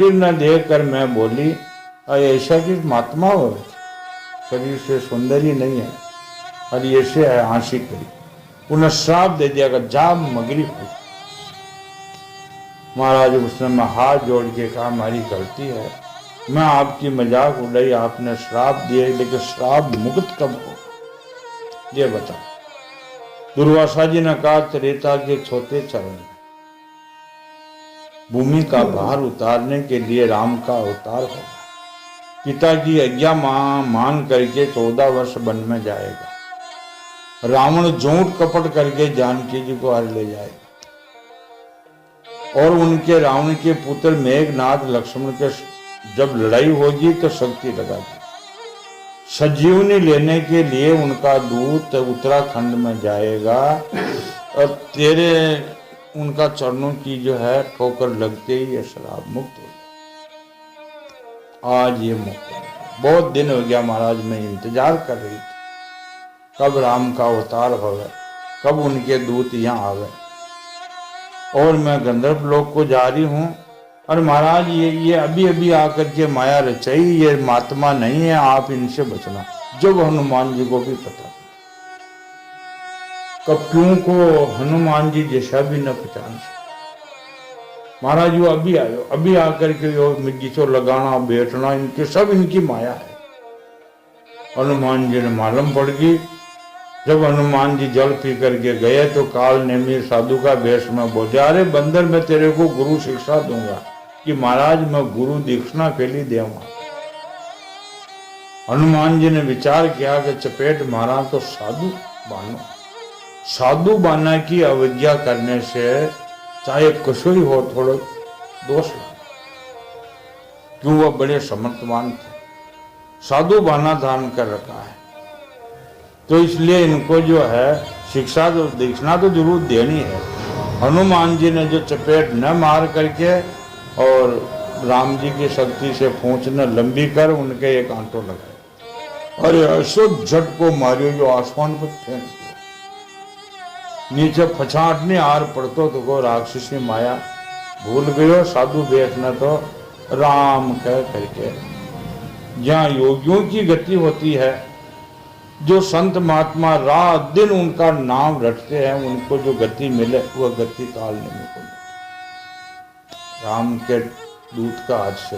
फिर न देख कर मैं बोली, ऐसा कि महात्मा हो, शरीर से सुंदर ही नहीं है और ये से है आंशी करी। उन्हें श्राप दे दिया, जा मगरी हो। महाराज उसने मैं हाथ जोड़ के कहा, हमारी गलती है, मैं आपकी मजाक उड़ाई, आपने श्राप दिए, लेकिन श्राप मुक्त कब होगा ये बताओ। दुर्वासा जी ने कहा, त्रेता के चौथे चरण में भूमि का भार उतारने के लिए राम का अवतार होगा। पिता की आज्ञा मान करके 14 वर्ष वन में जाएगा। रावण झूठ कपट करके जानकी जी को हर ले जाएगा और उनके रावण के पुत्र मेघनाथ लक्ष्मण के जब लड़ाई होगी तो शक्ति लगाएगी। संजीवनी लेने के लिए उनका दूत उत्तराखंड में जाएगा और तेरे उनका चरणों की जो है ठोकर लगते ही ये शराब मुक्त हो गया। आज ये मुक्त बहुत दिन हो गया महाराज, मैं इंतजार कर रही थी कब राम का अवतार होवे, कब उनके दूत यहाँ आवे। और मैं गंधर्व लोक को जा रही हूँ और महाराज ये अभी अभी आकर के माया रचाई, ये महात्मा नहीं है, आप इनसे बचना। जब हनुमान जी को भी पता, कपियों को हनुमान जी जैसा भी न पहचान सके। महाराज वो अभी आयो, अभी आकर के वो मिर्गिचो लगाना बैठना इनके सब इनकी माया है। हनुमान जी ने मालूम पड़ गई। जब हनुमान जी जल पी करके गए तो काल नेमी साधु का वेश में बोले, अरे बंदर मैं तेरे को गुरु शिक्षा दूंगा कि महाराज मैं गुरु दीक्षणा फैली देऊंगा। हनुमान जी ने विचार किया कि चपेट मारा तो साधु बानो, साधु बाना की अवज्ञा करने से चाहे कसुई हो थोड़े दोष लगा, क्यों वह बड़े समर्थवान थे, साधु बाना धारण कर रखा है, तो इसलिए इनको जो है शिक्षा तो दीक्षणा तो जरूर देनी है। हनुमान जी ने जो चपेट न मार करके और राम जी की शक्ति से पूंछ न लंबी कर उनके एक आंटो लगाए और ऐसो झट को मारियो जो आसमान पर फेंक दिया। नीचे फछाटने आर पड़तो तो को राक्षसी माया भूल गयो, साधु वेश न तो राम कह करके। जहाँ योगियों की गति होती है, जो संत महात्मा रात दिन उनका नाम रटते हैं, उनको जो गति मिले वह गति काल नहीं मिले। राम के दूत का आज से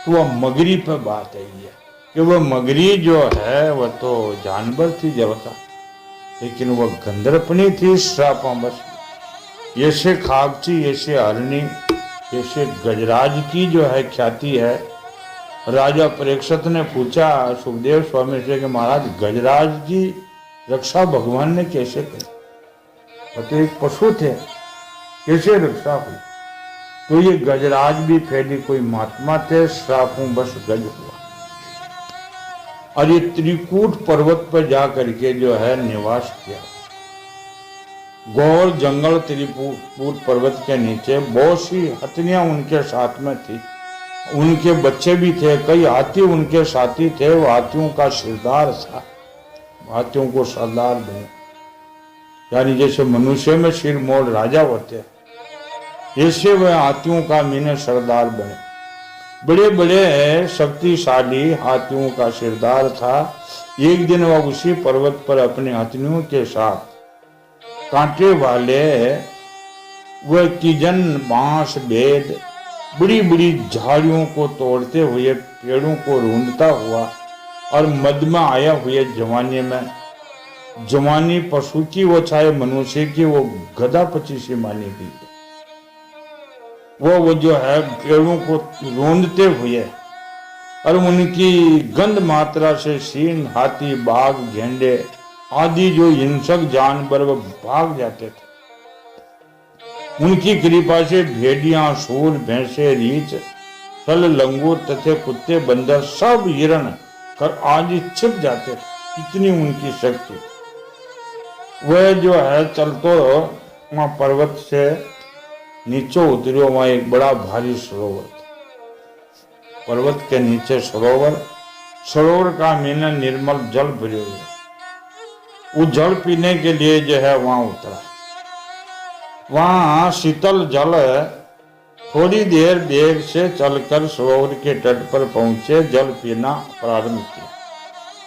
तो वह मगरी पर बात है ये कि वह मगरी जो है वह तो जानवर थी देवता, लेकिन वह गंधर्पनी थी श्रापावश। ऐसे खाबची, ऐसे हरणी, ऐसे गजराज की जो है ख्याति है। राजा परीक्षित ने पूछा सुखदेव स्वामी से कि महाराज गजराज की रक्षा भगवान ने कैसे की? वो तो एक पशु थे, कैसे रक्षा हुई? तो ये गजराज भी पहले कोई महात्मा थे, श्रापों बस गज हुआ और ये त्रिकूट पर्वत पर जा करके जो है निवास किया। गौर जंगल त्रिकूट पर्वत के नीचे बहुत सी हथनियां उनके साथ में थी, उनके बच्चे भी थे, कई हाथी उनके साथी थे। वो हाथियों का सरदार था, हाथियों को सरदार बने, यानी जैसे मनुष्य में सिर मोड़ राजा होते, ऐसे वह हाथियों का मीने सरदार बने। बड़े बड़े शक्तिशाली हाथियों का सरदार था। एक दिन वह उसी पर्वत पर अपने हाथियों के साथ कांटे वाले वह किजन बांस बेद बड़ी बड़ी झाड़ियों को तोड़ते हुए पेड़ों को रूंधता हुआ और मद में आया हुए जवानी में, जवानी पशु की वो चाहे मनुष्य की, वो गधा पचीसी मानी गई। वो जो है पेड़ों को रूंधते हुए और उनकी गंध मात्रा से सीन, हाथी, बाघ, गेंडे आदि जो हिंसक जानवर वो भाग जाते थे। उनकी कृपा से भेड़ियां, सूर, भैंसे, रीछ, छल, लंगूर तथा कुत्ते, बंदर सब हिरण कर आदि छिप जाते थे। इतनी उनकी शक्ति। वह जो है चलतो वहां पर्वत से नीचे उतरियो, वहां एक बड़ा भारी सरोवर था। पर्वत के नीचे सरोवर, सरोवर का मीना निर्मल जल भरे हुए। वो जल पीने के लिए जो है वहां उतरा। वहां शीतल जल थोड़ी देर वेग से चलकर सरोवर के तट पर पहुंचे, जल पीना प्रारंभ किया।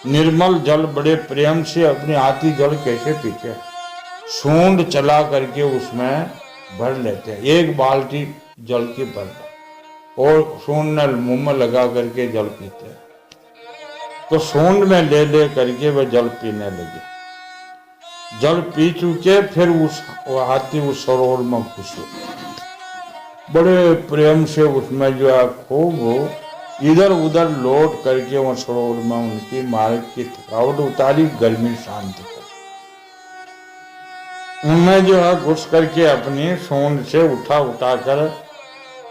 निर्मल जल बड़े प्रेम से अपने हाथी जल कैसे पीते हैं, सूंड चला करके उसमें भर लेते हैं। एक बाल्टी जल की भर और सूंड ने मुंह में लगा करके जल पीते हैं। तो सूंड में ले ले करके वह जल पीने लगे। जल पी चुके, फिर उस हाथी उस सरोवर में घुसे, बड़े प्रेम से उसमें जो है खूब इधर उधर लौट करके वह सरोवर में उनकी मार्ग की थकावट उतारी, गर्मी शांत कर उनमें जो है घुस करके अपनी सूंड से उठाकर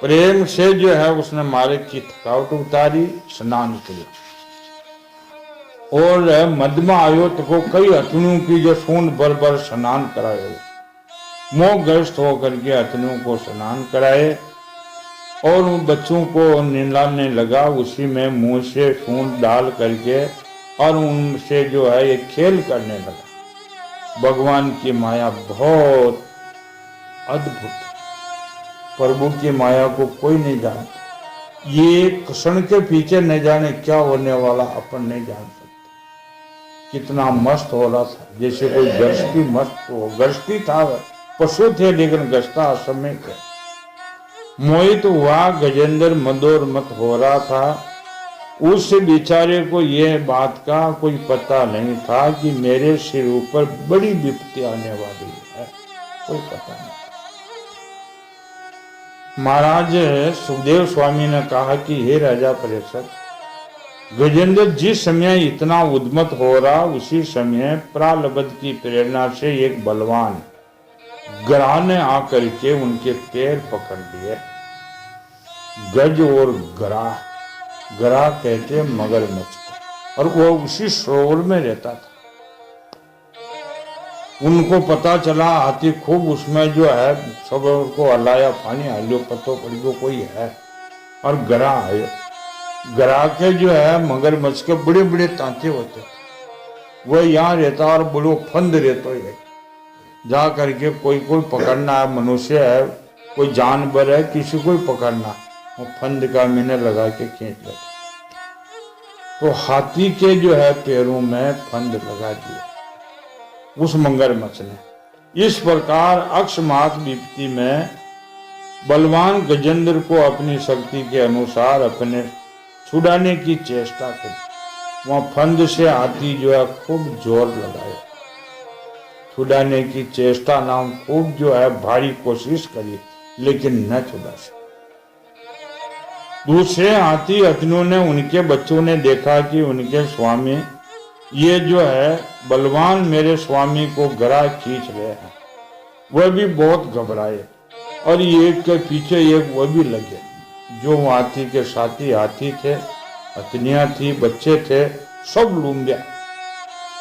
प्रेम से जो है उसने मार्ग की थकावट उतारी, स्नान किया और मध्यमा आयोत को कई अतनियों की जो सूंड भर स्नान कराए, मोहग्रस्त होकर के अतनियों को स्नान कराए और उन बच्चों को निलाने लगा। उसी में मुंह से सूंड डाल करके और उनसे जो है ये खेल करने लगा। भगवान की माया बहुत अद्भुत, प्रभु की माया को कोई नहीं जानता। ये क्षण के पीछे न जाने क्या होने वाला अपन नहीं जान सकते। कितना मस्त हो रहा था, जैसे कोई गश्ती मस्त हो, गश्ती था, पशु थे लेकिन गश्ता असमय थे। मोहित हुआ गजेंद्र मंदोर मत हो रहा था। उस बेचारे को यह बात का कोई पता नहीं था कि मेरे सिर ऊपर बड़ी विपत्ति आने वाली है, कोई पता नहीं। महाराज सुखदेव स्वामी ने कहा कि हे राजा परीक्षित, गजेंद्र जिस समय इतना उद्मत हो रहा, उसी समय प्रालब्ध की प्रेरणा से एक बलवान ग्राह ने आकर के उनके पैर पकड़ लिए। गज और ग्राह, ग्राह कहते मगरमच्छ को, और वो उसी सरोवर में रहता था। उनको पता चला हाथी खूब उसमें जो है सरोवर को हलाया, पानी हालियो, पतो पड़ियो कोई है, और ग्राह आयो। ग्राह के जो है मगरमच्छ के बड़े बड़े तांते होते थे, वह यहाँ रहता और बड़ो फंद रहता है। जा करके कोई पकड़ना है, मनुष्य है, कोई जानवर है, किसी को पकड़ना, वो फंद का मैंने लगा के खींच लेता। तो हाथी के जो है पैरों में फंद लगा दिया उस मगरमच्छ ने। इस प्रकार अकस्मात विपत्ति में बलवान गजेंद्र को अपनी शक्ति के अनुसार अपने छुड़ाने की चेष्टा की। वहां फंद से हाथी जो है खूब जोर लगाया, छुड़ाने की चेष्टा नाम खूब जो है भारी कोशिश करी, लेकिन न छुड़ा सके। दूसरे हाथी अतनियों ने, उनके बच्चों ने देखा कि उनके स्वामी ये जो है बलवान मेरे स्वामी को गरा खींच रहे हैं। वह भी बहुत घबराए और एक के पीछे एक वह भी लगे। जो हाथी के साथी हाथी थे, अतनियां थी, बच्चे थे, सब लूम गया।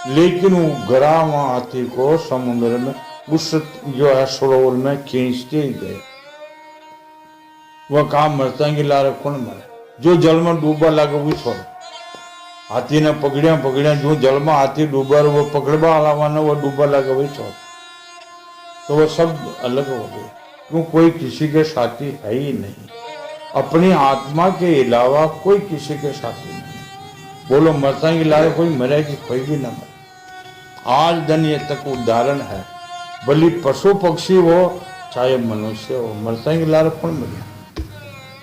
लेकिन वो गरा वहां हाथी को समुद्र में उस जो है सरोवर में खींचते ही गए। वह काम मरता कि लारे कौन मरे, जो जल में डूबा लगे वो छोड़। हाथी ने पकड़िया जो जल में हाथी डूबा वो पकड़वा वाला ने वो डूबा लगे वही छोड़। तो वो सब अलग हो गए, क्यों कोई किसी के साथी है ही नहीं। अपनी आत्मा के अलावा कोई किसी के साथी नहीं। बोलो मरता कि लारे कोई मरे कि कोई भी ना मरे। आज दिन ये तक उदाहरण है, भले पशु पक्षी हो चाहे मनुष्य हो, मरता कि लारे कौन मरे,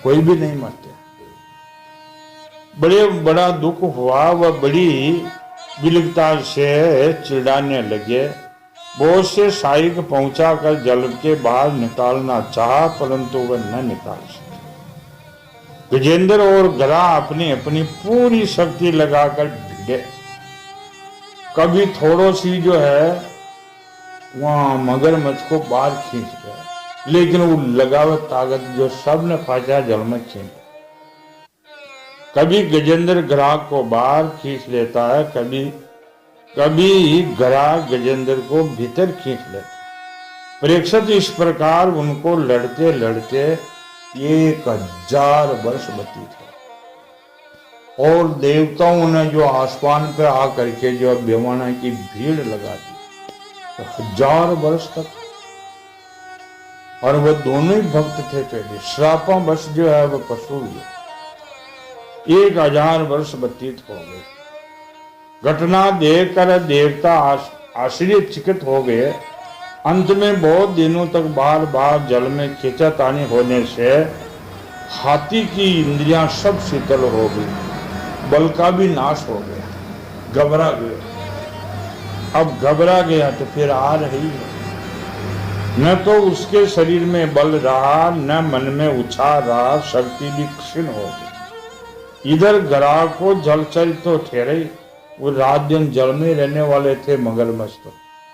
कोई भी नहीं मरते। बड़ा दुख हुआ, वह बड़ी विलगता से चिढ़ाने लगे। बहुत से सहायक पहुंचा कर जल के बाहर निकालना चाहा, परंतु वह न निकाल सके। गजेंद्र और गरा अपनी अपनी पूरी शक्ति लगाकर भिड़े। कभी थोड़ो सी जो है वहां मगरमच्छ को बाहर खींच गए, लेकिन वो लगावत ताकत जो सब ने फाचा जल में खींच। कभी गजेंद्र गरा को बाहर खींच लेता है, कभी गरा गजेंद्र को भीतर खींच लेता। परीक्षित इस प्रकार उनको लड़ते लड़ते 1000 वर्ष व्यतीत हो, और देवताओं ने जो आसमान पे आकर के जो बेवाना की भीड़ लगा दी, तो 1000 वर्ष तक और वह दोनों ही भक्त थे पहले। श्रापावश जो है वह पशु हुए। 1000 वर्ष व्यतीत हो गए। घटना देखकर देवता आश्चर्यचकित हो गए। अंत में बहुत दिनों तक बार बार जल में खींचातानी होने से हाथी की इंद्रियां सब शीतल हो गई, बल का भी नाश हो गया, घबरा गया। अब घबरा गया तो फिर आ रही है, न तो उसके शरीर में बल रहा, न मन में उछाल रहा, शक्ति भी क्षीण हो गई। इधर ग्राह को जलचर तो ठहरे, वो रात दिन जल में रहने वाले थे मगरमच्छ,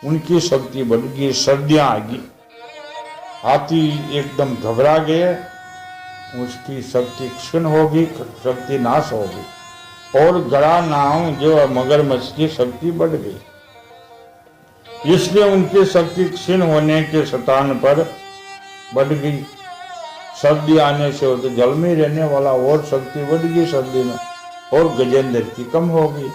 उनकी शक्ति बढ़ गई, सर्दियां आ गई। हाथी एकदम घबरा गए, उसकी शक्ति क्षीण हो गई, शक्ति नाश हो गई। और गड़ा नाव जो मगरमच्छ की शक्ति बढ़ गई, इसलिए उनकी शक्ति क्षीण होने के स्थान पर बढ़ गई। सर्दी आने से हो तो जल में रहने वाला और शक्ति बढ़ गई सर्दी में, और गजेंद्र की कम हो गई।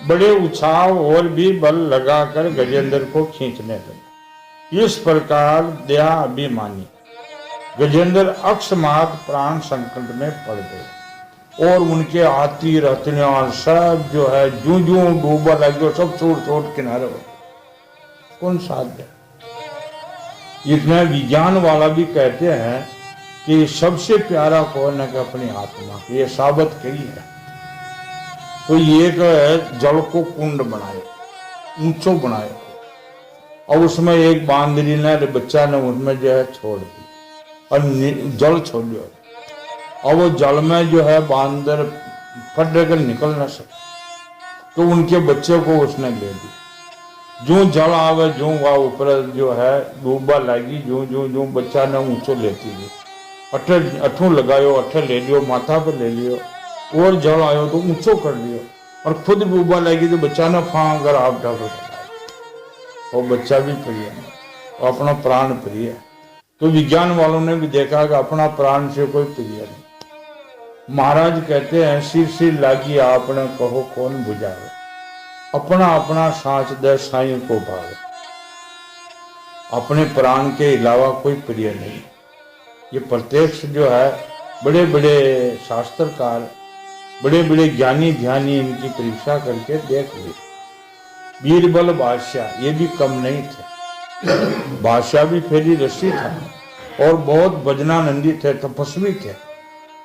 बड़े उछाव और भी बल लगाकर गजेंद्र को खींचने लगे। इस प्रकार दया अभिमानी गजेंद्र अकस्मात प्राण संकट में पड़ गए, और उनके हाथी रत्नियां सब जो है जूं जूं डूबा लगे, सब छोड़ छोड़ किनारे हो। कौन साध्य? इतना विज्ञान वाला भी कहते हैं कि सबसे प्यारा कौन है कि अपनी आत्मा, ये साबित कही है। तो एक जल को कुंड बनाए, ऊंचो बनाए, और उसमें एक बांदरी ने बच्चा ने उसमें जो है छोड़ दी और जल छोड़ दिया, और वो जल में जो है बांदर फट कर निकल न सके, तो उनके बच्चे को उसने ले दी। जो जल आवे जो वह ऊपर जो है डूबा लगी, जो जो जो बच्चा ने ऊंचो लेती गई, अठू लगायो, अठे ले लियो, माथा पर ले लियो, और जल आयो तो ऊंचो कर लियो, और खुद डूबा लगी तो बच्चा ने फांग कर आप ढाकर चलाया। और बच्चा भी प्रिय है, और अपना प्राण प्रिय है। तो विज्ञान वालों ने भी देखा कि अपना प्राण से कोई प्रिय नहीं। महाराज कहते हैं सिर सिर लागी आपने कहो कौन बुझावे, अपना अपना सांच दे साई को भावे। अपने प्राण के अलावा कोई प्रिय नहीं। ये प्रत्यक्ष जो है बड़े बड़े शास्त्रकार, बड़े बड़े ज्ञानी ध्यानी इनकी परीक्षा करके देख ली। बीरबल बादशाह ये भी कम नहीं थे, बादशाह भी फेरी ऋषि था, और बहुत भजनानंदी थे, तपस्वी थे,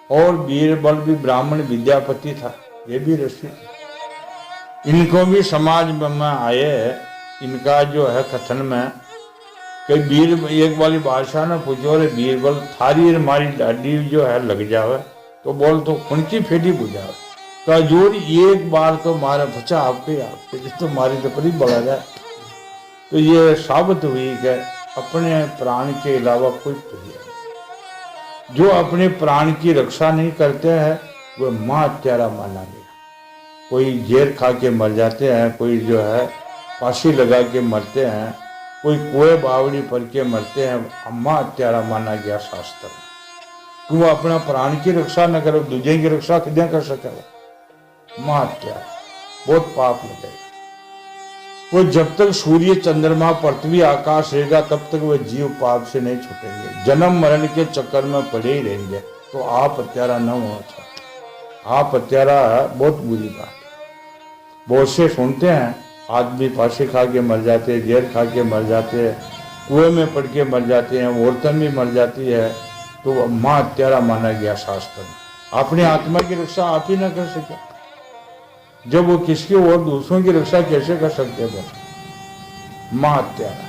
और बीरबल भी ब्राह्मण विद्यापति था, ये भी ऋषि थे। इनको भी समाज में आए, इनका जो है कथन में कि एक वाली बादशाह ने पूछो, रे बीरबल थारी हमारी डाडी जो है लग जावे तो बोल तो उनकी फेटी बुझावे, तो जोर एक बार तो मारे बच्चा आपके तो मारी तो परी बढ़ा जाए। तो ये साबित हुई कि अपने प्राण के अलावा कोई प्रिय नहीं। जो अपने प्राण की रक्षा नहीं करते हैं वह मां त्यारा माना गया। कोई जेर खा के मर जाते हैं, कोई जो है फांसी लगा के मरते हैं, कोई कुएं बावड़ी पर के मरते हैं, अम्मा त्यारा माना गया शास्त्र में। तू अपना प्राण की रक्षा न करो, दूजे की रक्षा किद्या कर सकेगा? मां त्यारा बहुत पाप लगेगा। वो जब तक सूर्य चंद्रमा पृथ्वी आकाश रहेगा तब तक वह जीव पाप से नहीं छूटेंगे, जन्म मरण के चक्कर में पड़े ही रहेंगे। तो आप हत्यारा न हो, आप हत्यारा बहुत बुरी बात। बहुत से सुनते हैं आदमी फांसी खा के मर जाते हैं, जहर खा के मर जाते हैं, कुएं में पड़ के मर जाते हैं, औरतें भी मर जाती है, तो मां हत्यारा माना गया शास्त्र में। अपनी आत्मा की रक्षा आप ही ना कर सके, जब वो किसकी और दूसरों की रक्षा कैसे कर सकते थे? मां हत्यारा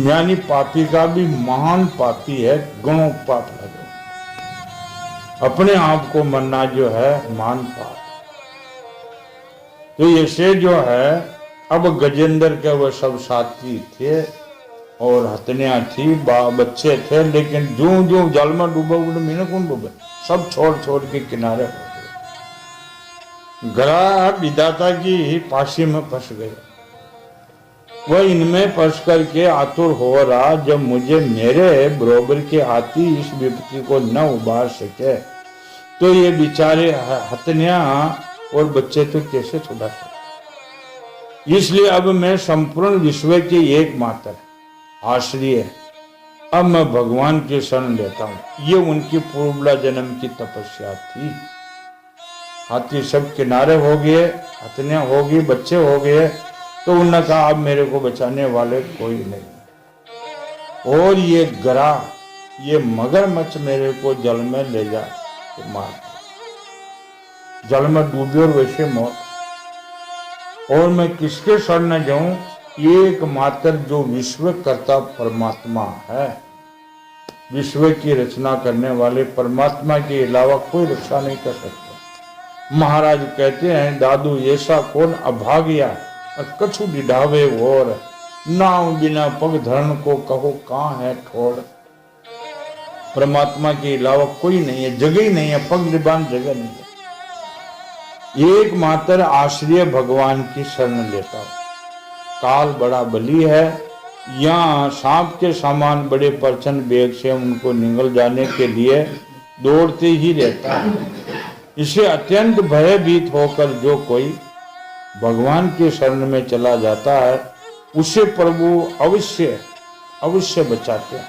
यानी पापी का भी महान पापी है, गुणों पाप लगे। अपने आप को मरना जो है महान पाप। तो ऐसे जो है अब गजेंद्र के वो सब साथी थे और हथनियां थी, बच्चे थे, लेकिन जो जो जल में डूबे उन्हें मीने कौन डूबे, सब छोड़ छोड़ के किनारे हो गए। ग्रह विधाता की ही पाशी में फंस गए। वह इनमें फंस करके आतुर हो रहा, जब मुझे मेरे बरोबर के हाथी इस विपत्ति को न उबार सके तो ये बेचारे हथनियां और बच्चे तो कैसे छुड़ा सकते। इसलिए अब मैं संपूर्ण विश्व के एकमात्र आश्रय अब मैं भगवान की शरण लेता हूं। ये उनकी पूर्वला जन्म की तपस्या थी। हाथी सब किनारे हो गए, हथनियां हो गई, बच्चे हो गए, तो उन्होंने कहा अब मेरे को बचाने वाले कोई नहीं। और ये गरा, ये मगरमच्छ मेरे को जल में ले जा तो मार दे। जल में डूबे और वैसे मौत। और मैं किसके शरण जाऊं? एकमात्र जो विश्व कर्ता परमात्मा है, विश्व की रचना करने वाले परमात्मा के अलावा कोई रक्षा नहीं कर सकता। महाराज कहते हैं, दादू ऐसा कौन अभाग्या कछु डिढ़ावे और नाव बिना पग धरण को कहो कहाँ है ठोड़। परमात्मा के अलावा कोई नहीं है, जगह ही नहीं है, पग डिबान जगह नहीं है। एकमात्र आश्रय भगवान की शरण लेता हूं। काल बड़ा बली है, यहाँ सांप के समान बड़े प्रचंड वेग से उनको निगल जाने के लिए दौड़ते ही रहता है। इसे अत्यंत भयभीत होकर जो कोई भगवान के शरण में चला जाता है, उसे प्रभु अवश्य अवश्य बचाते हैं।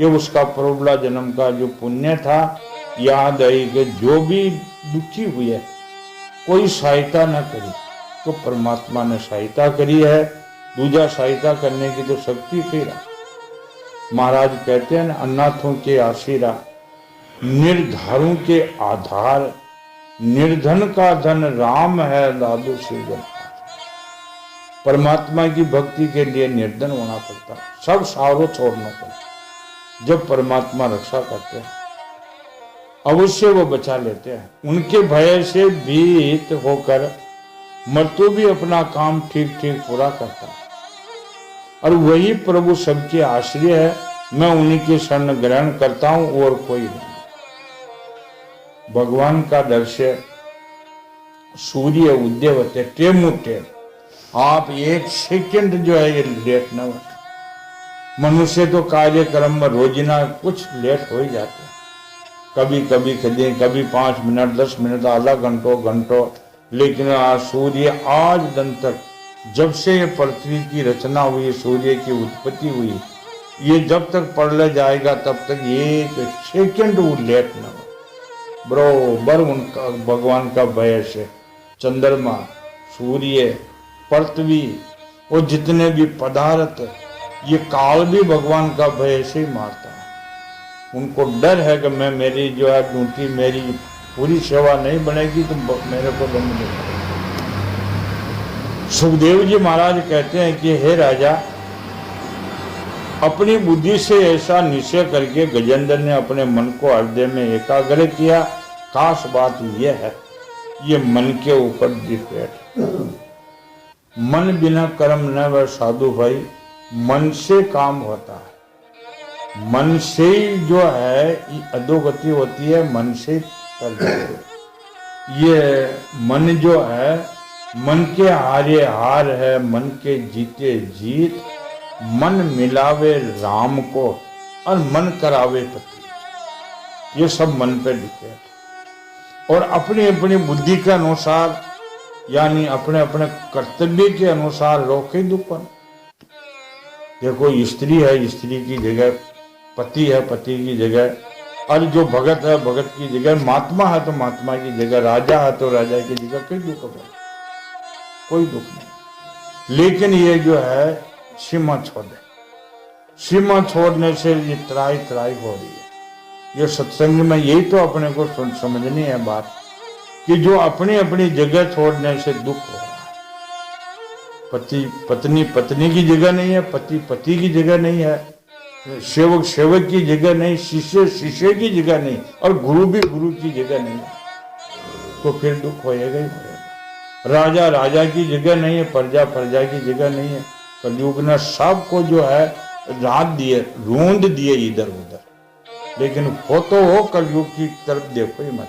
ये उसका पूर्वला जन्म का जो पुण्य था याद आई कि जो भी दुखी हुए, कोई सहायता न करी तो परमात्मा ने सहायता करी है। दूजा सहायता करने की तो शक्ति फिर महाराज कहते हैं, अनाथों के आशीरा, निर्धारों के आधार, निर्धन का धन राम है दादू सृजन। परमात्मा की भक्ति के लिए निर्धन होना पड़ता है, सब सारो छोड़ना पड़ता। जब परमात्मा रक्षा करते हैं अवश्य वो बचा लेते हैं। उनके भय से भीत होकर मर्तु भी अपना काम ठीक ठीक पूरा करता है। और वही प्रभु सबके आश्रय है। मैं उन्हीं की शरण ग्रहण करता हूं और कोई नहीं। भगवान का दर्शन सूर्य उदय होते टेमू टेम, आप एक सेकंड जो है ये लेट न हो। मनुष्य तो कार्यक्रम में रोजिना कुछ लेट हो ही जाते हैं, कभी कभी कभी 5 मिनट 10 मिनट आधा घंटों, लेकिन सूर्य आज दिन तक, जब से ये पृथ्वी की रचना हुई, सूर्य की उत्पत्ति हुई, ये जब तक पढ़ जाएगा तब तक एक सेकंड वो लेट न हो। बरोबर उनका भगवान का भय से चंद्रमा, सूर्य, पृथ्वी और जितने भी पदार्थ, ये काल भी भगवान का भय से ही मारता है। उनको डर है कि मैं मेरी जो है ड्यूटी, मेरी पूरी सेवा नहीं बनेगी तो मेरे को दंड मिलेगा। सुखदेव जी महाराज कहते हैं कि हे राजा, अपनी बुद्धि से ऐसा निश्चय करके गजेंद्र ने अपने मन को हृदय में एकाग्र किया। खास बात यह है, ये मन के ऊपर डिपेंड। मन बिना कर्म न वह साधु भाई, मन से काम होता है। मन से ही जो है अधोगति होती है, मन से कर जाती है। ये मन जो है, मन के हारे हार है, मन के जीते जीत। मन मिलावे राम को और मन करावे पति, ये सब मन पे डिपेंड। और अपनी अपनी बुद्धि के अनुसार, यानी अपने अपने कर्तव्य के अनुसार रोके दुपन। देखो स्त्री है, स्त्री की जगह पति है, पति की जगह, और जो भगत है भगत की जगह, महात्मा है तो महात्मा की जगह, राजा है तो राजा की जगह। कोई दुख नहीं। लेकिन ये जो है सीमा छोड़े, सीमा छोड़ने से ये त्राई त्राई हो रही है। ये सत्संग में यही तो अपने को समझनी है बात, कि जो अपनी अपनी जगह छोड़ने से दुख हो रहा है। पति पत्नी पत्नी की जगह नहीं है, पति पति की जगह नहीं है, सेवक सेवक की जगह नहीं, शिष्य शिष्य की जगह नहीं, और गुरु भी गुरु की जगह नहीं है, तो फिर दुख होएगा ही होएगा। राजा राजा की जगह नहीं है, प्रजा प्रजा की जगह नहीं है। कलयुग ने सबको जो है रात दिए, रोंद दिए इधर उधर, लेकिन हो तो हो कलयुग की तरफ देखो ही मत।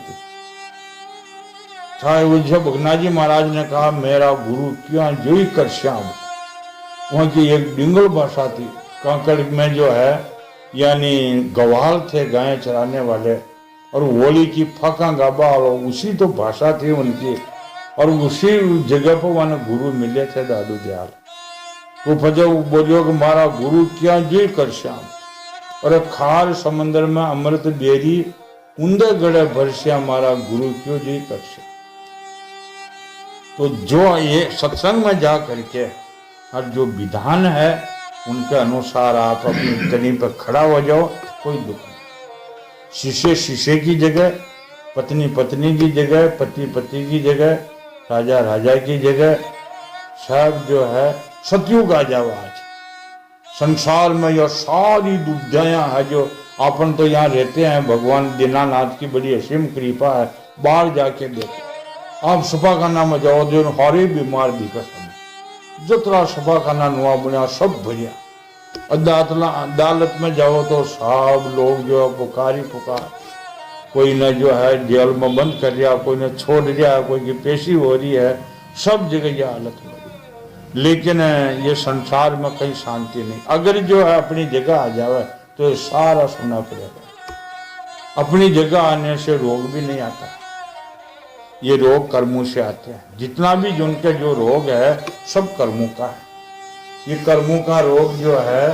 जब भगना जी महाराज ने कहा मेरा गुरु क्या जो ही कर श्याम, वहां की एक डिंगल भाषा थी। कांकड़ में जो है यानी गवाल थे, गायें चराने वाले, और होली की फाका गाबा, और उसी तो भाषा थी उनकी, और उसी जगह पर वहां गुरु मिले थे दादू दयाल। तो फजो बोलियो कि मारा गुरु क्या जी कर श्याम, और खार समंदर में अमृत बेरी उंदे गड़े भरसिया मारा गुरु क्यों जी करसे। तो जो ये सत्संग में जा करके और जो विधान है उनके अनुसार आप अपनी तनी पर खड़ा हो जाओ, कोई दुख नहीं। शीशे शीशे की जगह, पत्नी पत्नी की जगह, पति पति की जगह, राजा राजा की जगह, सब जो है सतयुग आ जाओ। आज संसार में यह सारी दुविधाएं है जो अपन तो यहाँ रहते हैं, भगवान दीनानाथ की बड़ी असीम कृपा है। बाहर जाके देखो, आप सफा खाना में जाओ जो हरे बीमार दिखा जतरा सफा खाना नुआ बुनिया सब भरिया। अदालत में जाओ तो सब लोग जो है पुकारी पुकार, कोई ने जो है जेल में बंद कर दिया, कोई ने छोड़ दिया, कोई की पेशी हो रही है, सब जगह यह हालत हो रही। लेकिन ये संसार में कहीं शांति नहीं। अगर जो है अपनी जगह आ जावे तो ये सारा सुनना पड़ेगा। अपनी जगह आने से रोग भी नहीं आता, ये रोग कर्मों से आते हैं। जितना भी जिनके जो रोग है सब कर्मों का है। ये कर्मों का रोग जो है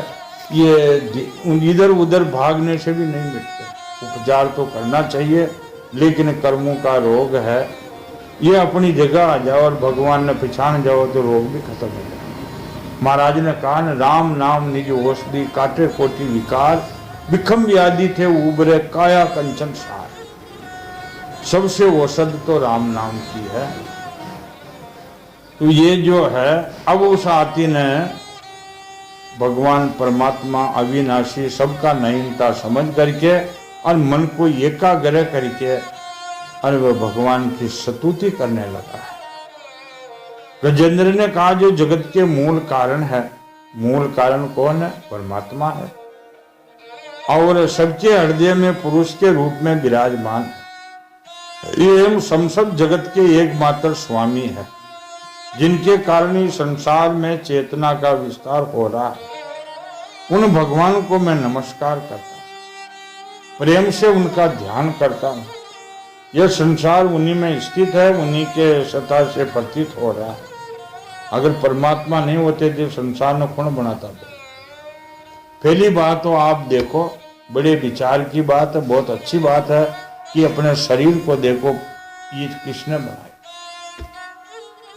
ये इधर उधर भागने से भी नहीं मिटते। उपचार तो करना चाहिए, लेकिन कर्मों का रोग है, ये अपनी जगह आ जाओ और भगवान ने पहचान जाओ तो रोग भी खत्म हो जाए। महाराज ने कहा न, राम नाम निज औषधि काटे कोटि विकार, विखम व्याधि थे उबरे काया कंचन सार। सबसे औषध तो राम नाम की है। तो ये जो है अब उस आती ने भगवान परमात्मा अविनाशी सबका नहींता समझ करके और मन को एकाग्र करके और वह भगवान की स्तुति करने लगा है। गजेंद्र ने कहा जो जगत के मूल कारण है, मूल कारण कौन है? परमात्मा है, और सबके हृदय में पुरुष के रूप में विराजमान है। ये समस्त जगत के एकमात्र स्वामी है, जिनके कारण ही संसार में चेतना का विस्तार हो रहा है। उन भगवान को मैं नमस्कार करता हूँ, प्रेम से उनका ध्यान करता हूँ। यह संसार उन्हीं में स्थित है, उन्हीं के सत्ता से प्रतीत हो रहा है। अगर परमात्मा नहीं होते तो संसार में कौन बनाता था? पहली बात तो आप देखो, बड़े विचार की बात है, बहुत अच्छी बात है कि अपने शरीर को देखो, ये किसने बनाया?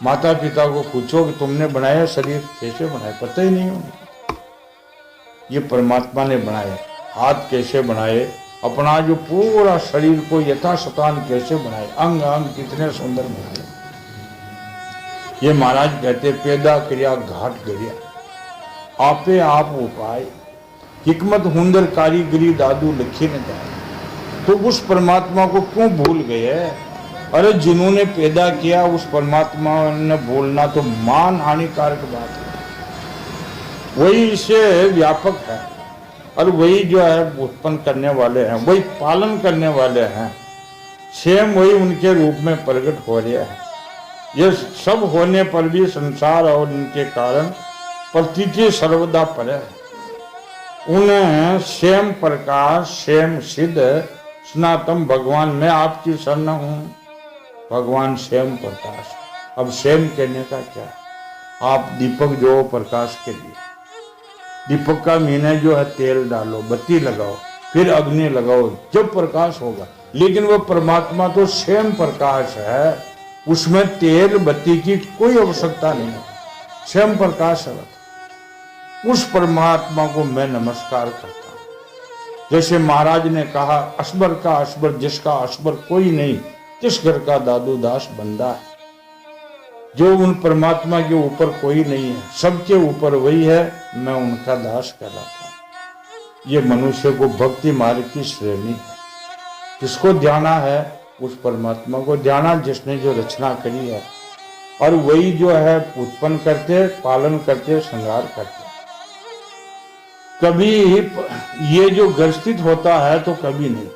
माता पिता को पूछो कि तुमने बनाया शरीर, कैसे बनाया? पता ही नहीं होगा। ये परमात्मा ने बनाया। हाथ कैसे बनाए, अपना जो पूरा शरीर को यथाशतान कैसे बनाए, अंग अंग कितने सुंदर बनाए। ये महाराज कहते पैदा क्रिया घाट गिरिया, आपे आप उपाय, हिकमत हुंदर कारीगरी दादू लिखी न जाए। तो उस परमात्मा को क्यों भूल गए? अरे जिन्होंने पैदा किया उस परमात्मा ने भूलना तो मान हानिकारक बात है। वही इसे व्यापक है और वही जो है उत्पन्न करने वाले हैं, वही पालन करने वाले हैं, स्वयं वही उनके रूप में प्रकट हो रहे हैं। यह सब होने पर भी संसार और उनके कारण प्रतीति सर्वदा परे है। उन्हें स्वयं प्रकाश, स्वयं सिद्ध सनातन भगवान, मैं आपकी शरण हूँ। भगवान स्वयं प्रकाश। अब स्वयं कहने का क्या? आप दीपक जो प्रकाश के लिए, दीपक का मीने जो है तेल डालो, बत्ती लगाओ, फिर अग्नि लगाओ, जब प्रकाश होगा। लेकिन वह परमात्मा तो स्वयं प्रकाश है, उसमें तेल बत्ती की कोई आवश्यकता नहीं है, स्वयं प्रकाश है। उस परमात्मा को मैं नमस्कार करता हूँ। जैसे महाराज ने कहा, असबर का असबर जिसका असबर कोई नहीं, तिस घर का दादू दास बंदा है। जो उन परमात्मा के ऊपर कोई नहीं है, सबके ऊपर वही है, मैं उनका दास कहलाता हूँ। ये मनुष्य को भक्ति मार्ग की श्रेणी है। किसको ध्याना है? उस परमात्मा को ध्याना जिसने जो रचना करी है, और वही जो है उत्पन्न करते, पालन करते, श्रृंगार करते। कभी ये जो ग्रसित होता है तो कभी नहीं,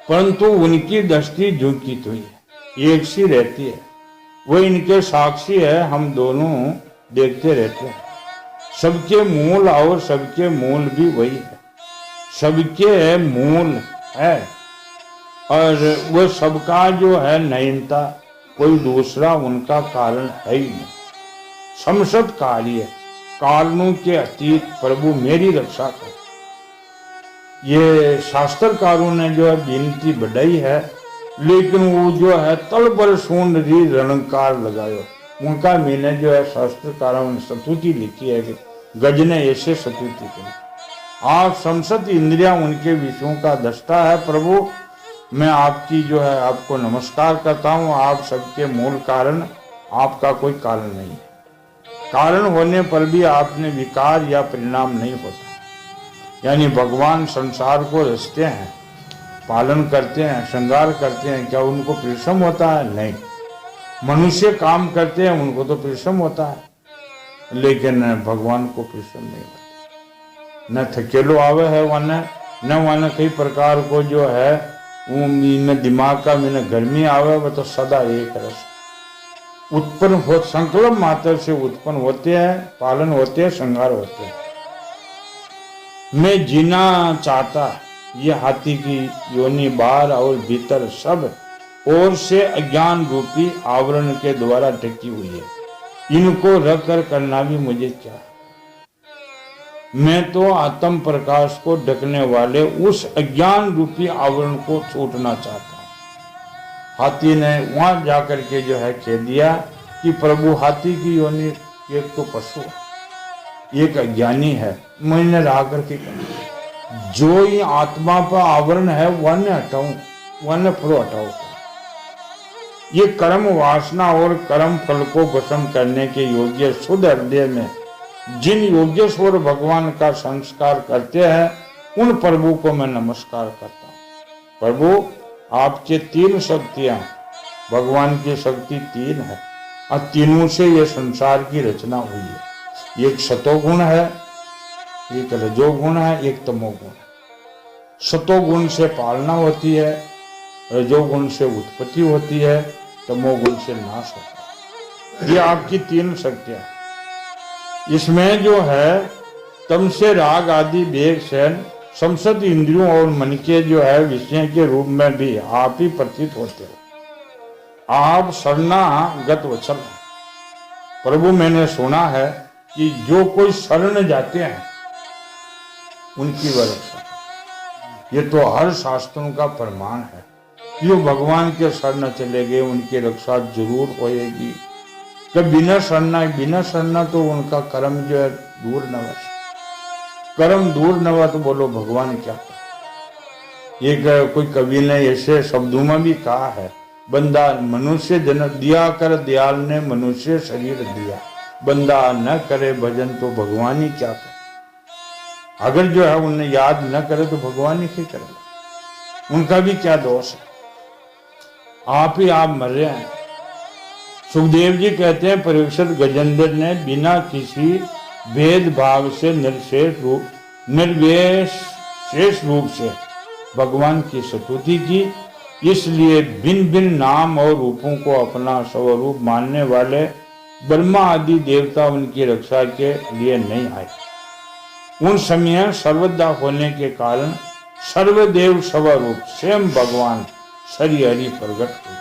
परंतु उनकी दृष्टि झुकी हुई है, एक सी रहती है। वो इनके साक्षी है, हम दोनों देखते रहते हैं। सबके मूल और सबके मूल भी वही है, सबके मूल है, और वो सबका जो है नयनता, कोई दूसरा उनका कारण है ही नहीं। समसत कार्य, कारणों के अतीत प्रभु मेरी रक्षा कर। ये शास्त्रकारों ने जो है विनती बढ़ाई है, लेकिन वो जो है तल पर सूंड री रणकार लगायो। उनका मैंने जो है शास्त्रकारों ने स्तुति लिखी है कि गज ने ऐसे स्तुति की, आप समस्त इंद्रियां उनके विषयों का दृष्टा है। प्रभु मैं आपकी जो है आपको नमस्कार करता हूँ। आप सबके मूल कारण, आपका कोई कारण नहीं है। कारण होने पर भी आपने विकार या परिणाम नहीं होता। यानी भगवान संसार को रचते हैं, पालन करते हैं, श्रृंगार करते हैं, क्या उनको परिश्रम होता है? नहीं। मनुष्य काम करते हैं, उनको तो परिश्रम होता है, लेकिन भगवान को परिश्रम नहीं होता। न थकेलो आवे है न कई प्रकार को जो है में दिमाग का मैंने गर्मी आवे, वह तो सदा एक रस उत्पन्न हो, संकल्प मात्र से उत्पन्न होते हैं, पालन होते हैं, श्रृंगार होते हैं। मैं जीना चाहता, ये हाथी की योनि बाहर और भीतर सब ओर से अज्ञान रूपी आवरण के द्वारा ढकी हुई है। इनको रख कर करना भी मुझे क्या है। मैं तो आत्म प्रकाश को ढकने वाले उस अज्ञान रूपी आवरण को छूटना चाहता हूँ। हाथी ने वहां जाकर के जो है कह दिया कि प्रभु हाथी की योनि एक तो पशु है, एक अज्ञानी है, मैंने रहा करके जो ही आत्मा पर आवरण है वन हटाऊं, वन फलो हटाओ। ये कर्म वासना और कर्म फल को भस्म करने के योग्य शुद्ध हृदय में जिन योगेश्वर भगवान का संस्कार करते हैं, उन प्रभु को मैं नमस्कार करता हूँ। प्रभु आपके तीन शक्तियां, भगवान की शक्ति तीन है और तीनों से ये संसार की रचना हुई है। एक सतोगुण है, एक रजोगुण है, एक तमोगुण है। सतोगुण से पालना होती है, रजोगुण से उत्पत्ति होती है, तमोगुण से नाश होता है। ये आपकी तीन शक्तियां। इसमें जो है तम से राग आदि वेग सैन समस्त इंद्रियों और मन के जो है विषय के रूप में भी आप ही प्रतीत होते हो। आप शरणागत वत्सल हैं। प्रभु मैंने सुना है कि जो कोई शरण जाते हैं उनकी वह रक्षा। ये तो हर शास्त्रों का प्रमाण है। जो भगवान के शरण चले गए उनकी रक्षा जरूर होएगी। कि बिना शरणा तो उनका कर्म जो है दूर न हुआ। कर्म दूर न हुआ तो बोलो भगवान क्या करे। एक कोई कवि ने ऐसे शब्दों में भी कहा है, बंदा मनुष्य जन्म दिया कर दयाल ने मनुष्य शरीर दिया, बंदा न करे भजन तो भगवान ही क्या करे। अगर जो है उन्हें याद न करे तो भगवान ही क्या करे। उनका भी क्या दोष है। आप ही आप मर रहे हैं। सुखदेव जी कहते हैं परीक्षित गजेंद्र ने बिना किसी भेदभाव से निर्विशेष रूप से भगवान की स्तुति की। इसलिए भिन्न भिन्न नाम और रूपों को अपना स्वरूप मानने वाले ब्रह्मा आदि देवता उनकी रक्षा के लिए नहीं आए। उन समय सर्वदा होने के कारण सर्वदेव स्वरूप स्वयं भगवान श्री हरि प्रकट हुए।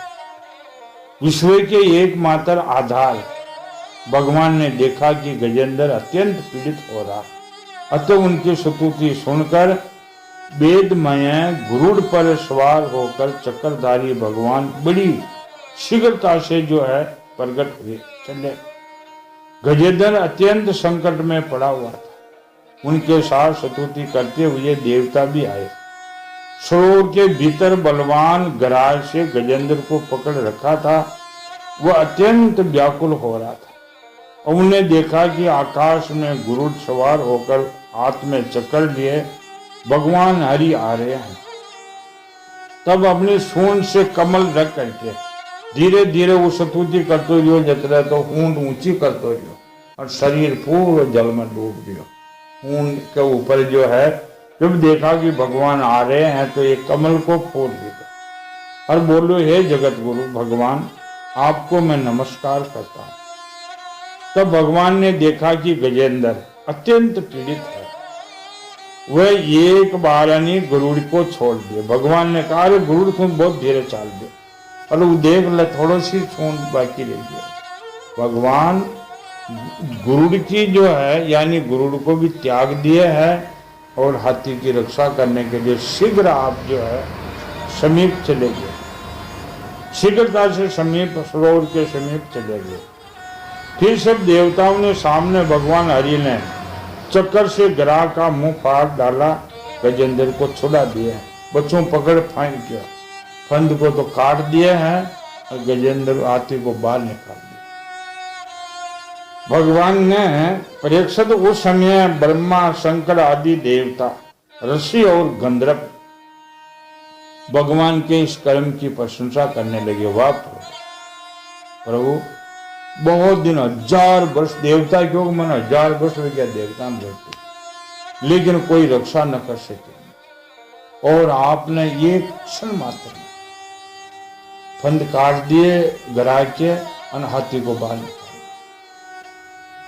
विश्व के एकमात्र आधार भगवान ने देखा कि गजेंद्र अत्यंत पीड़ित हो रहा, अतः उनकी स्तुति सुनकर वेदमय गुरुड़ पर सवार होकर चक्रधारी भगवान बड़ी शीघ्रता से जो है प्रकट हुए चले। गजेंद्र अत्यंत संकट में पड़ा हुआ था। उनके साथ स्तुति करते हुए देवता भी आए। सरोवर के भीतर बलवान गराज से गजेंद्र को पकड़ रखा था। वह अत्यंत व्याकुल हो रहा था। और उन्हें देखा कि आकाश में गुरुड़ सवार होकर हाथ में चक्र लिए भगवान हरि आ रहे हैं। तब अपनी सूंड से कमल रख करके धीरे धीरे वो स्तुति करते रहो, जतरा तो ऊंट ऊंची करते रहो और शरीर पूरे जल में डूब गयो। ऊंट के ऊपर जो है जब देखा कि भगवान आ रहे हैं तो एक कमल को फोड़ दिया और बोलो, हे जगत गुरु भगवान आपको मैं नमस्कार करता हूं। तब भगवान ने देखा कि गजेंद्र अत्यंत पीड़ित है। वह एक बारानी गरुड़ को छोड़ दिए। भगवान ने कहा, अरे गरुड़ तुम बहुत धीरे चाल दे, और वो देख ले थोड़ी सी सूंड बाकी रह गया। भगवान गुरुड़ की जो है यानी गुरुड़ को भी त्याग दिए है और हाथी की रक्षा करने के लिए शीघ्र आप जो है समीप चले गए, शीघ्रता से समीप, सरोवर के समीप चले गए। फिर सब देवताओं ने सामने भगवान हरि ने चक्कर से गरा का मुंह फाड़ डाला, गजेंद्र को छुड़ा दिया, बच्चों पकड़ फाइन किया, फंद को तो काट दिए हैं और गजेंद्र हाथी को बाहर निकाल दिया। भगवान ने परीक्षित उस समय ब्रह्मा शंकर आदि देवता, ऋषि और गंधर्व भगवान के इस कर्म की प्रशंसा करने लगे। वाह प्रभु, बहुत दिन, 1000 वर्ष देवता क्यों मन 1000 वर्ष हो गया देवता में रहते, लेकिन कोई रक्षा न कर सके। और आपने ये क्षण मात्र में फंद काट दिए गरा के और हाथी को बाहर निकाल।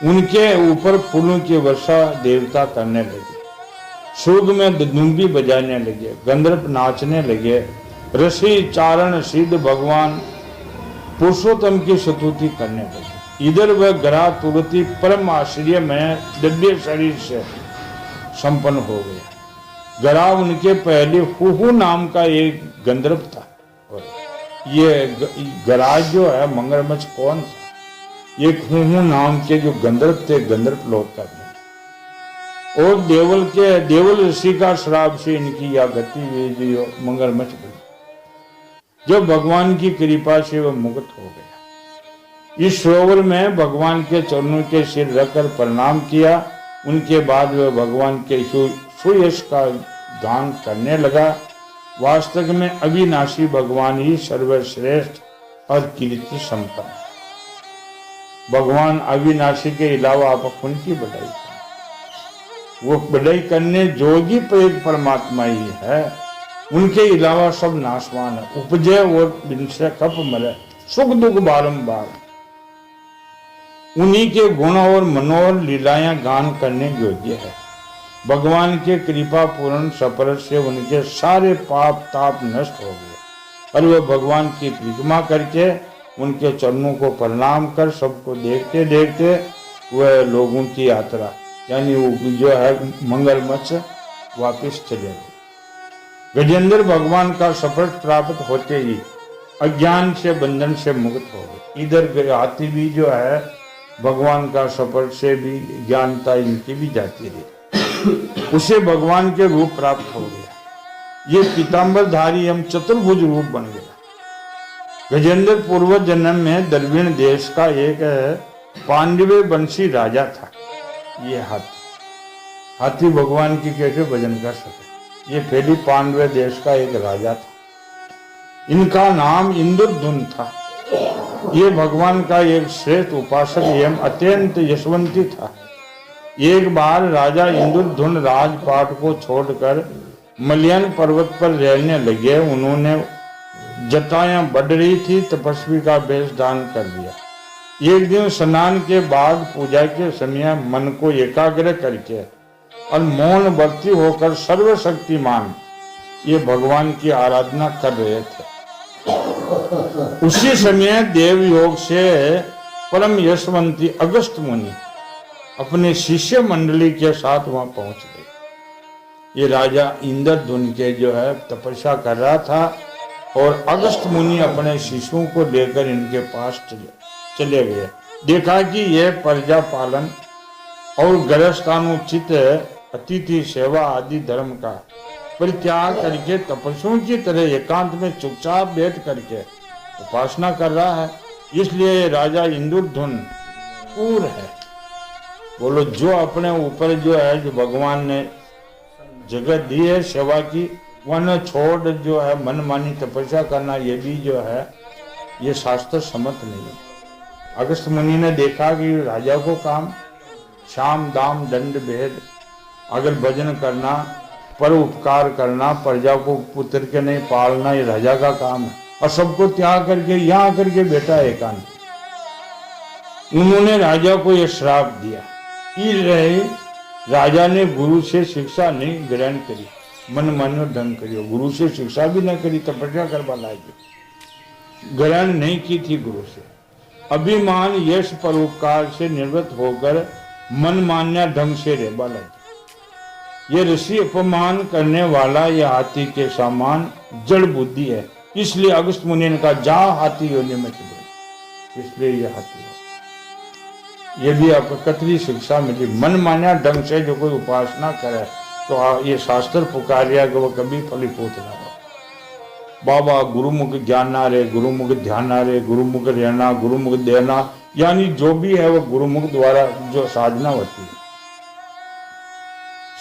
उनके ऊपर फूलों की वर्षा देवता करने लगे, सुर्ग में दुदुम्बी बजाने लगे, गंधर्व नाचने लगे, ऋषि चारण सिद्ध भगवान पुरुषोत्तम की स्तुति करने लगे। इधर वह ग्रह तुरंती परम आश्चर्य में दिव्य शरीर से संपन्न हो गया। ग्रह उनके पहले हुहू नाम का एक गंधर्व था, और ये ग्रह जो है मगरमच्छ कौन था? एक हुहू नाम के जो गंधर्व थे, गंधर्व लोक का, और देवल ऋषि का श्राप से इनकी यह गति हुई जो मगरमच्छ बनी। जब भगवान की कृपा से वह मुक्त हो गया, इस सरोवर में भगवान के चरणों के सिर रखकर प्रणाम किया। उनके बाद वह भगवान के सुयश का गान करने लगा। वास्तव में अविनाशी भगवान ही सर्वश्रेष्ठ और कीर्ति संपन्न। भगवान अविनाशी के अलावा आप उनकी बढ़ाई करें, वो बढ़ाई करने जोगी एक परमात्मा ही है, उनके अलावा सब नाशवान है। उपजे और इनसे कप मरे, सुख दुख बारंबार। उन्हीं के गुण और मनोहर लीलाएं गान करने योग्य है। भगवान के कृपा पूर्ण सफर से उनके सारे पाप ताप नष्ट हो गए और वह भगवान की परिक्रमा करके उनके चरणों को प्रणाम कर सबको देखते देखते वह लोगों की यात्रा यानी वो जो है मगरमच्छ वापिस चले गए। गजेंद्र भगवान का सफल प्राप्त होते ही अज्ञान से बंधन से मुक्त हो गए। इधर हाथी भी जो है भगवान का सफल से भी ज्ञानता इनकी भी जाती रही, उसे भगवान के रूप प्राप्त हो गया। ये पीताम्बरधारी एवं चतुर्भुज रूप बन गया। गजेंद्र पूर्व जन्म में दरवीण देश का एक पांडवे वंशी राजा था। ये हाथी भगवान की कैसे भजन कर सके? ये पहली पांडवे देश का एक राजा था। इनका नाम इंद्रधुन था। ये भगवान का एक श्रेष्ठ उपासक एवं अत्यंत यशवंती था। एक बार राजा इंद्रधुन राजपाट को छोड़कर मलयान पर्वत पर रहने लगे। उन्होंने जटाएं बढ़ रही थी, तपस्वी का वेश धारण कर दिया। एक दिन स्नान के बाद पूजा के समय मन को एकाग्र करके और मौन वर्ती होकर सर्वशक्तिमान ये भगवान की आराधना कर रहे थे। उसी समय देव योग से परम यशवंती अगस्त मुनि अपने शिष्य मंडली के साथ वहां पहुंच गए। ये राजा इंद्रधुन के जो है तपस्या कर रहा था और अगस्त मुनि अपने शिष्यों को लेकर इनके पास चले गए। देखा कि यह प्रजा पालन और गृहस्थानुचित अतिथि सेवा आदि धर्म का परित्याग करके तपस्वियों की तरह एकांत में चुपचाप बैठ करके उपासना कर रहा है। इसलिए राजा इंद्रधुन क्रूर है। बोलो, जो अपने ऊपर जो है जो भगवान ने जगत दी है सेवा की, वह छोड़ जो है मनमानी तपस्या करना, ये भी जो है ये शास्त्र सम्मत नहीं है। अगस्त मुनि ने देखा कि राजा को काम शाम दाम दंड भेद, अगर भजन करना, पर उपकार करना, प्रजा को पुत्र के नहीं पालना, ये राजा का काम है। और सबको त्याग करके यहाँ करके बैठा एकांत। उन्होंने राजा को यह श्राप दिया। राजा ने गुरु से शिक्षा नहीं ग्रहण करी, मन मानो ढंग करियो। गुरु से शिक्षा भी न करी, तपस्या करवा लागी, ग्रहण नहीं की थी गुरु से। अभिमान यश परोपकार से निवृत्त होकर मन मान्या ढंग से रहबा लगे। ये ऋषि अपमान करने वाला यह हाथी के समान जड़ बुद्धि है, इसलिए अगस्त मुनि ने कहा जा हाथी योनि में चले, इसलिए ये हाथी हो। ये भी आपको कतरी शिक्षा मिली। मन मान्या ढंग से जो कोई उपासना करे तो ये शास्त्र पुकारिया कि वो कभी फलीभूत ना हो। बाबा गुरुमुख ज्ञान ना रे, गुरुमुख ध्यान ना रे, गुरुमुख रहना, गुरुमुख देना, यानी जो भी है वो गुरुमुख द्वारा जो साधना होती है।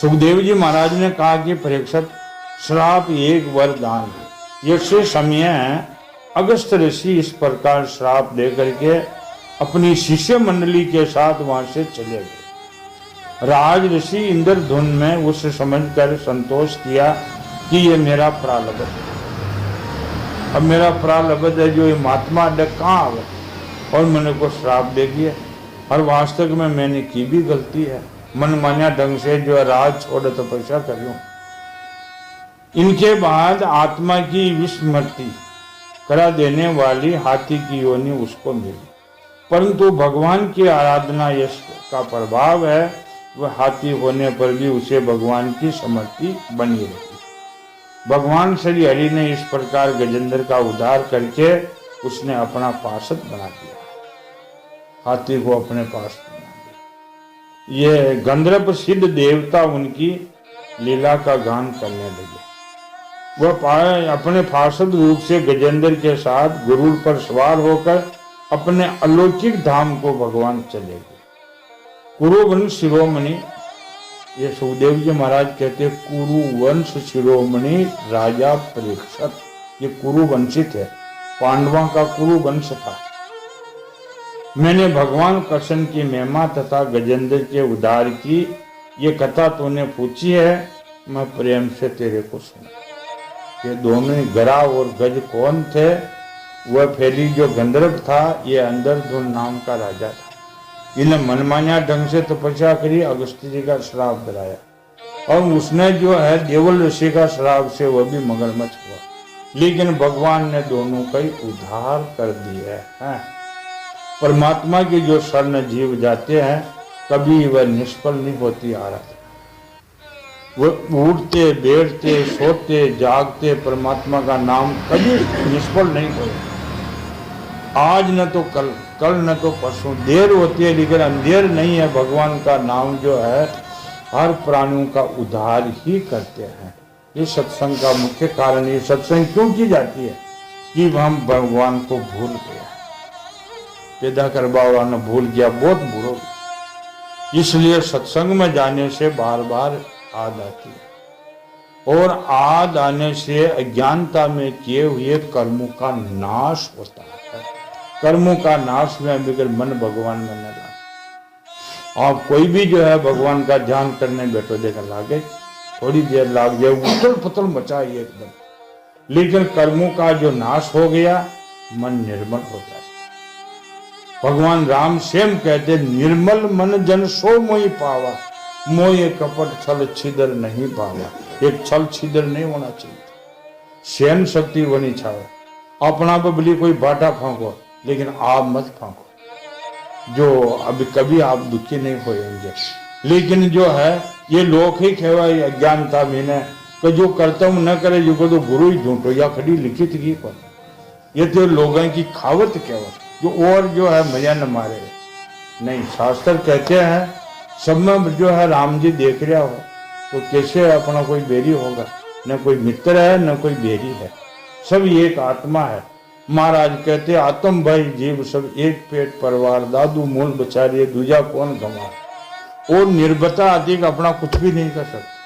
सुखदेव जी महाराज ने कहा कि परीक्षित, श्राप एक वरदान है। ये समय अगस्त ऋषि इस प्रकार श्राप दे करके अपनी शिष्य मंडली के साथ वहां से चले गए। राज ऋषि इंद्रधुन में उस समझकर संतोष किया कि ये मेरा प्रारब्ध है, अब मेरा प्रारब्ध है जो ये महात्मा कहाँ आवे और मैंने को श्राप दे दिया, और वास्तव में मैंने की भी गलती है, मन मान्या ढंग से जो राज छोड़ तपस्या करूं। इनके बाद आत्मा की विस्मृति करा देने वाली हाथी की योनि उसको मिली, परंतु भगवान की आराधना यश का प्रभाव है, वह हाथी होने पर भी उसे भगवान की समृद्धि बनी रही। भगवान श्री हरि ने इस प्रकार गजेंद्र का उद्धार करके उसने अपना पार्षद बना दिया, हाथी को अपने पास बना दिया। ये गंधर्व सिद्ध देवता उनकी लीला का गान करने लगे। वह अपने पार्षद रूप से गजेंद्र के साथ गरुड़ पर सवार होकर अपने अलौकिक धाम को भगवान चले गए। कुरुवंश शिरोमणि, ये सुखदेव जी महाराज कहते कुरुवंश शिरोमणि राजा परीक्षित, ये कुरुवंशित है, पांडवों का कुरुवंश था। मैंने भगवान कृष्ण की महिमा तथा गजेंद्र के उद्धार की ये कथा तूने पूछी है, मैं प्रेम से तेरे को सुना। ये दोनों ही गरा और गज कौन थे? वह पहली जो गंधर्व था, ये इंद्रधुन नाम का राजा था। इन्हें मनमान्या ढंग से तपस्या करी, अगस्त जी का श्राप दिलाया, और उसने जो है देवल ऋषि का श्राप से वह भी मगरमच्छ हुआ, लेकिन भगवान ने दोनों का ही उद्धार कर दिया है। परमात्मा की जो शरण जीव जाते हैं कभी वह निष्फल नहीं होती आराधना। वह उठते बैठते सोते जागते परमात्मा का नाम कभी निष्फल नहीं होता। आज न तो कल, कल न तो परसों, देर होती है लेकिन अंधेर नहीं है। भगवान का नाम जो है हर प्राणियों का उद्धार ही करते हैं। ये सत्संग का मुख्य कारण, ये सत्संग क्यों की जाती है कि हम भगवान को भूल गए, पैदा करवा वाला ने भूल गया, बहुत बुरो। इसलिए सत्संग में जाने से बार बार आद आती है, और आद आने से अज्ञानता में किए हुए कर्मों का नाश होता है। कर्मों का नाश में अगर मन भगवान में न लगे, आप कोई भी जो है भगवान का ध्यान करने बैठो, देखा लागे थोड़ी देर लाग जाए, उथल पुथल मचाए एकदम, लेकिन कर्मों का जो नाश हो गया मन निर्मल हो जाए। भगवान राम स्वयं कहते निर्मल मन जन सो मोहि पावा, मोह कपट छल छिदर नहीं पावा। एक छल छिदर नहीं होना चाहिए, सहन शक्ति होनी चाहिए। अपना बबली कोई बाटा फांको, लेकिन आप मत फांको, जो अभी कभी आप दुखी नहीं होएंगे। लेकिन जो है ये लोग ही कहवाई अज्ञानता में कि जो कर्तव्य न करे जो तो गुरु ही झूठो या खड़ी लिखित की पर, ये तो लोगों की खावत कहवा जो और जो है मजा न मारे। नहीं, शास्त्र कहते हैं सब में जो है राम जी देख रहा हो तो कैसे अपना कोई बेरी होगा, न कोई मित्र है न कोई बेरी है, सब एक आत्मा है। महाराज कहते आत्म भाई जीव सब एक पेट परिवार, दादू मूल बचारिए दूजा कौन गंवा। और निर्भरता आदि का अपना कुछ भी नहीं कर सकते।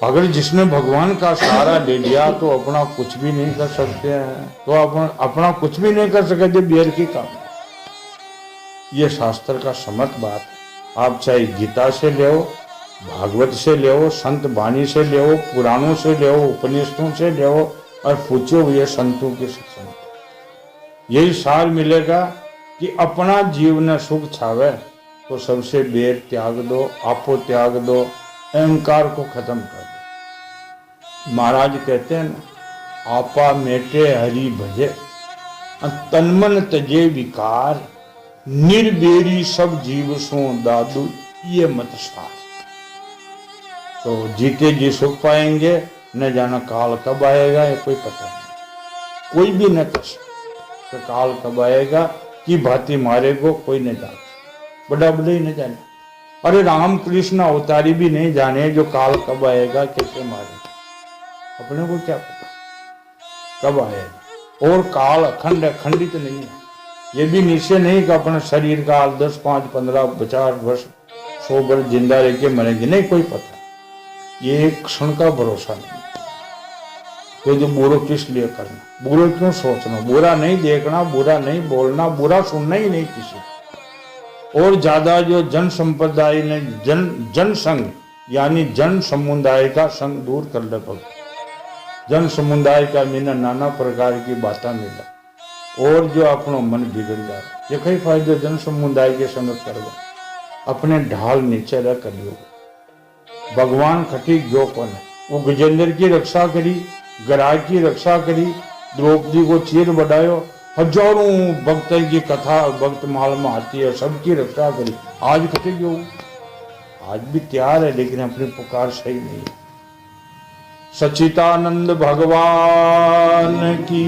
अगर जिसने भगवान का सहारा ले लिया तो अपना कुछ भी नहीं कर सकते हैं, तो अपना कुछ भी नहीं कर सकते बेर की काम। ये शास्त्र का समर्थ बात है। आप चाहे गीता से ले, भागवत से ले, संत वाणी से ले, पुराणों से ले, उपनिषदों से ले, और पूछे हुए संतों के सत्संग, यही सार मिलेगा कि अपना जीवन सुख छावे तो सबसे बेर त्याग दो, आपो त्याग दो, अहंकार को खत्म कर दो। महाराज कहते हैं ना, आपा मेटे हरि भजे, तनमन तजे विकार, निर्बेरी सब जीव सो दादू ये मत सार। तो जीते जी सुख पाएंगे, न जाना काल कब आएगा ये कोई पता नहीं, कोई भी न कह सकता तो काल कब आएगा कि भांति मारेगो कोई न जाने, बड़ा बड़ा ही न जाने। अरे राम कृष्ण अवतारी भी नहीं जाने जो काल कब आएगा कैसे मारेगा, अपने को क्या पता कब आएगा। और काल अखंड अखंडित नहीं है, ये भी निश्चय नहीं कि अपना शरीर काल 10, 5, 15, 50 वर्ष 100 वर्ष जिंदा रह के मरेंगे, नहीं कोई पता, ये एक क्षण का भरोसा नहीं। तो जो बुरा किस लिए करना, बुरा क्यों सोचना, बुरा नहीं देखना, बुरा नहीं बोलना, बुरा सुनना ही नहीं किसी। और ज्यादा जो जन संप्रदाय ने जन संघ यानी जन समुदाय का संग दूर कर ले भगत। जन समुदाय का मीना नाना प्रकार की बातें मिला और जो अपनो मन बिगड़ जाए, ये कई फायदे जन समुदाय के संगत करवा, अपने ढाल नीचे रख लियो। भगवान खटी जो कौन है, वो गजेंद्र की रक्षा करी, ग्राहक की रक्षा करी, द्रौपदी को चीर बढ़ायो, हजारों भक्तों की कथा भक्त माल में आती है, सबकी रक्षा करी। आज खटे जो आज भी तैयार है लेकिन अपनी पुकार सही नहीं है। सच्चिदानंद भगवान की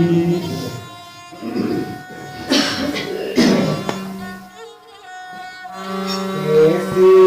ऐसी